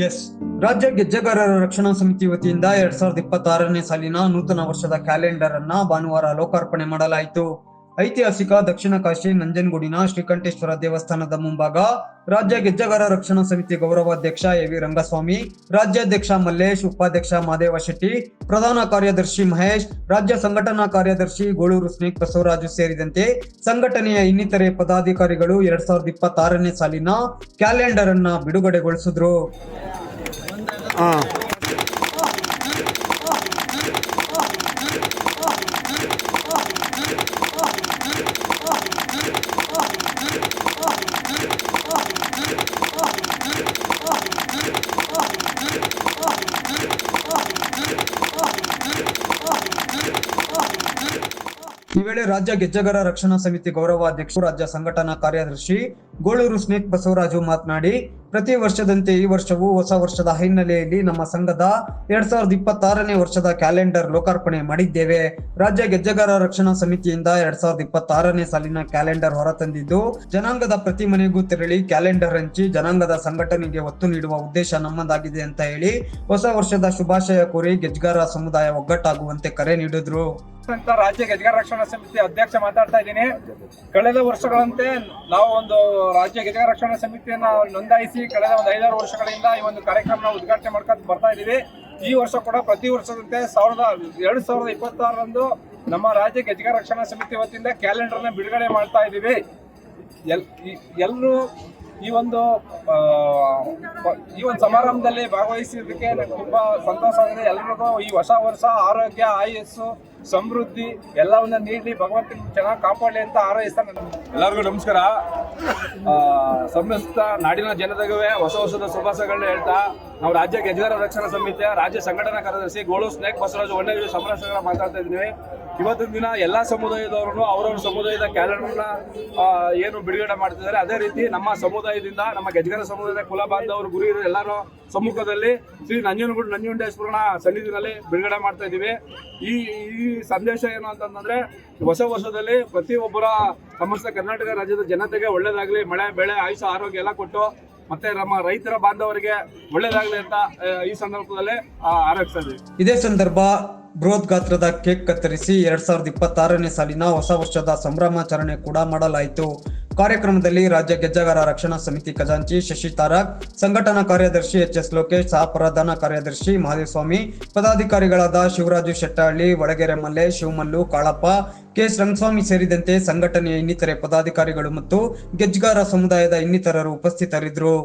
S ರಾಜ್ಯ ಗೆಜ್ಜೆಗಾರರ ರಕ್ಷಣಾ ಸಮಿತಿ ವತಿಯಿಂದ 2026ನೇ ಸಾಲಿನ ನೂತನ ವರ್ಷದ ಕ್ಯಾಲೆಂಡರ್ ಅನ್ನ ಭಾನುವಾರ ಲೋಕಾರ್ಪಣೆ ಮಾಡಲಾಯಿತು. ಐತಿಹಾಸಿಕ ದಕ್ಷಿಣ ಕಾಶಿ ನಂಜನಗೂಡಿನ ಶ್ರೀಕಂಠೇಶ್ವರ ದೇವಸ್ಥಾನದ ಮುಂಭಾಗ ರಾಜ್ಯ ಗೆಜ್ಜೆಗಾರ ರಕ್ಷಣಾ ಸಮಿತಿ ಗೌರವಾಧ್ಯಕ್ಷ ಎವಿ ರಂಗಸ್ವಾಮಿ, ರಾಜ್ಯಾಧ್ಯಕ್ಷ ಮಲ್ಲೇಶ್, ಉಪಾಧ್ಯಕ್ಷ ಮಾದೇವ ಶೆಟ್ಟಿ, ಪ್ರಧಾನ ಕಾರ್ಯದರ್ಶಿ ಮಹೇಶ್, ರಾಜ್ಯ ಸಂಘಟನಾ ಕಾರ್ಯದರ್ಶಿ ಗೋಳೂರು ಸ್ನೇಕ್ ಬಸವರಾಜು ಸೇರಿದಂತೆ ಸಂಘಟನೆಯ ಇನ್ನಿತರೆ ಪದಾಧಿಕಾರಿಗಳು 2026ನೇ ಸಾಲಿನ ಕ್ಯಾಲೆಂಡರ್ ಅನ್ನ ಬಿಡುಗಡೆಗೊಳಿಸಿದ್ರು. ಈ ವೇಳೆ ರಾಜ್ಯ ಗೆಜ್ಜೆಗಾರ ರಕ್ಷಣಾ ಸಮಿತಿ ಗೌರವಾಧ್ಯಕ್ಷರು, ರಾಜ್ಯ ಸಂಘಟನಾ ಕಾರ್ಯದರ್ಶಿ ಗೋಳೂರು ಸ್ನೇಕ್ ಬಸವರಾಜು ಮಾತನಾಡಿ, ಪ್ರತಿ ವರ್ಷದಂತೆ ಈ ವರ್ಷವೂ ಹೊಸ ವರ್ಷದ ಹಿನ್ನೆಲೆಯಲ್ಲಿ ನಮ್ಮ ಸಂಘದ 2026ನೇ ವರ್ಷದ ಕ್ಯಾಲೆಂಡರ್ ಲೋಕಾರ್ಪಣೆ ಮಾಡಿದ್ದೇವೆ. ರಾಜ್ಯ ಗೆಜ್ಜೆಗಾರ ರಕ್ಷಣಾ ಸಮಿತಿಯಿಂದ 2026ನೇ ಸಾಲಿನ ಕ್ಯಾಲೆಂಡರ್ ಹೊರತಂದಿದ್ದು, ಜನಾಂಗದ ಪ್ರತಿ ಮನೆಗೂ ತೆರಳಿ ಕ್ಯಾಲೆಂಡರ್ ಹಂಚಿ ಜನಾಂಗದ ಸಂಘಟನೆಗೆ ಒತ್ತು ನೀಡುವ ಉದ್ದೇಶ ನಮ್ಮದಾಗಿದೆ ಅಂತ ಹೇಳಿ ಹೊಸ ವರ್ಷದ ಶುಭಾಶಯ ಕೋರಿ ಗೆಜ್ಜೆಗಾರ ಸಮುದಾಯ ಒಗ್ಗಟ್ಟಾಗುವಂತೆ ಕರೆ ನೀಡಿದ್ರು. ರಾಜ್ಯ ಗೆಜ್ಜೆಗಾರ ರಕ್ಷಣಾ ಸಮಿತಿ ಅಧ್ಯಕ್ಷ ಮಾತಾಡ್ತಾ ಇದ್ದೀನಿ. ಕಳೆದ ವರ್ಷಗಳಂತೆ ನಾವು ಒಂದು ರಾಜ್ಯ ಗೆಜ್ಜೆಗಾರ ರಕ್ಷಣಾ ಸಮಿತಿಯನ್ನ ನೋಂದಾಯಿಸಿ ಕಳೆದ ಒಂದು 5-6 ವರ್ಷಗಳಿಂದ ಈ ಒಂದು ಕಾರ್ಯಕ್ರಮ ಉದ್ಘಾಟನೆ ಮಾಡ್ಕೊಂಡು ಬರ್ತಾ ಇದ್ದೀವಿ. ಈ ವರ್ಷ ಕೂಡ ಪ್ರತಿ ವರ್ಷದಂತೆ 2026ರಂದು ನಮ್ಮ ರಾಜ್ಯ ಗೆಜ್ಜೆಗಾರ ರಕ್ಷಣಾ ಸಮಿತಿ ವತಿಯಿಂದ ಕ್ಯಾಲೆಂಡರ್ನ ಬಿಡುಗಡೆ ಮಾಡ್ತಾ ಇದ್ದೀವಿ. ಎಲ್ಲರೂ ಈ ಒಂದು ಸಮಾರಂಭದಲ್ಲಿ ಭಾಗವಹಿಸಿದ್ದಕ್ಕೆ ತುಂಬಾ ಸಂತೋಷ ಆಗಿದೆ. ಎಲ್ಲರಿಗೂ ಈ ಹೊಸ ವರ್ಷ ಆರೋಗ್ಯ, ಆಯಸ್ಸು, ಸಮೃದ್ಧಿ ಎಲ್ಲವನ್ನ ನೀಡಿ ಭಗವಂತ ಚೆನ್ನಾಗಿ ಕಾಪಾಡಲಿ ಅಂತ ಹಾರೈಸ್ತಾನೆ. ಎಲ್ಲರಿಗೂ ನಮಸ್ಕಾರ. ಸಮಸ್ತ ನಾಡಿನ ಜನತೆಗೂ ಹೊಸ ವರ್ಷದ ಶುಭಾಶಯಗಳನ್ನ ಹೇಳ್ತಾ, ನಾವು ರಾಜ್ಯ ಗೆಜ್ಜೆಗಾರ ರಕ್ಷಣಾ ಸಮಿತಿಯ ರಾಜ್ಯ ಸಂಘಟನಾ ಕಾರ್ಯದರ್ಶಿ ಗೋಳೂರು ಸ್ನೇಕ್ ಬಸವರಾಜು ಒಳ್ಳೆಯ ಸಮರಸಗಳ ಮಾತಾಡ್ತಾ ಇದ್ದೀವಿ. ಇವತ್ತಿನ ದಿನ ಎಲ್ಲಾ ಸಮುದಾಯದವರು ಅವರವ್ರ ಸಮುದಾಯದ ಕ್ಯಾಲೆಂಡರ್ನ ಏನು ಬಿಡುಗಡೆ ಮಾಡ್ತಿದ್ದಾರೆ, ಅದೇ ರೀತಿ ನಮ್ಮ ಸಮುದಾಯದಿಂದ ನಮ್ಮ ಗೆಜ್ಜೆಗಾರ ಸಮುದಾಯದ ಕುಲ ಬಾಂಧವರು, ಗುರಿಯರು ಎಲ್ಲರೂ ಸಮ್ಮುಖದಲ್ಲಿ ಶ್ರೀ ನಂಜುಂಡೇಶ್ವರನ ಸನ್ನಿಧಿನಲ್ಲಿ ಬಿಡುಗಡೆ ಮಾಡ್ತಾ ಇದ್ದೀವಿ. ಈ ಸಂದೇಶ ಏನು ಅಂತಂದ್ರೆ, ಹೊಸ ವರ್ಷದಲ್ಲಿ ಪ್ರತಿಯೊಬ್ಬರ ಸಮಸ್ತ ಕರ್ನಾಟಕ ರಾಜ್ಯದ ಜನತೆಗೆ ಒಳ್ಳೇದಾಗ್ಲಿ, ಮಳೆ ಬೆಳೆ ಆಯುಷ ಆರೋಗ್ಯ ಎಲ್ಲ ಕೊಟ್ಟು ಮತ್ತೆ ನಮ್ಮ ರೈತರ ಬಾಂಧವರಿಗೆ ಒಳ್ಳೇದಾಗ್ಲಿ ಅಂತ ಈ ಸಂದರ್ಭದಲ್ಲಿ ಆರೈಸ್ತಾ ಇದ್ದೀವಿ. ಇದೇ ಸಂದರ್ಭ ಬೃಹತ್ ಗಾತ್ರದ ಕೇಕ್ ಕತ್ತರಿಸಿ 2026ನೇ ಸಾಲಿನ ಹೊಸ ವರ್ಷದ ಸಂಭ್ರಮಾಚರಣೆ ಕೂಡ ಮಾಡಲಾಯಿತು. ಕಾರ್ಯಕ್ರಮದಲ್ಲಿ ರಾಜ್ಯ ಗೆಜ್ಜೆಗಾರ ರಕ್ಷಣಾ ಸಮಿತಿ ಖಜಾಂಚಿ ಶಶಿ ತಾರಕ್, ಸಂಘಟನಾ ಕಾರ್ಯದರ್ಶಿ ಎಚ್.ಎಸ್. ಲೋಕೇಶ್, ಸಹ ಪ್ರಧಾನ ಕಾರ್ಯದರ್ಶಿ ಮಹದೇವಸ್ವಾಮಿ, ಪದಾಧಿಕಾರಿಗಳಾದ ಶಿವರಾಜು ಶೆಟ್ಟಹಳ್ಳಿ, ಒಳಗೆರೆ ಮಲ್ಲೇಶ್, ಶಿವಮಲ್ಲು, ಕಾಳಪ್ಪ, ಕೆ.ಎಸ್. ರಂಗಸ್ವಾಮಿ ಸೇರಿದಂತೆ ಸಂಘಟನೆಯ ಇನ್ನಿತರೆ ಪದಾಧಿಕಾರಿಗಳು ಮತ್ತು ಗೆಜ್ಜೆಗಾರ ಸಮುದಾಯದ ಇನ್ನಿತರರು ಉಪಸ್ಥಿತರಿದ್ದರು.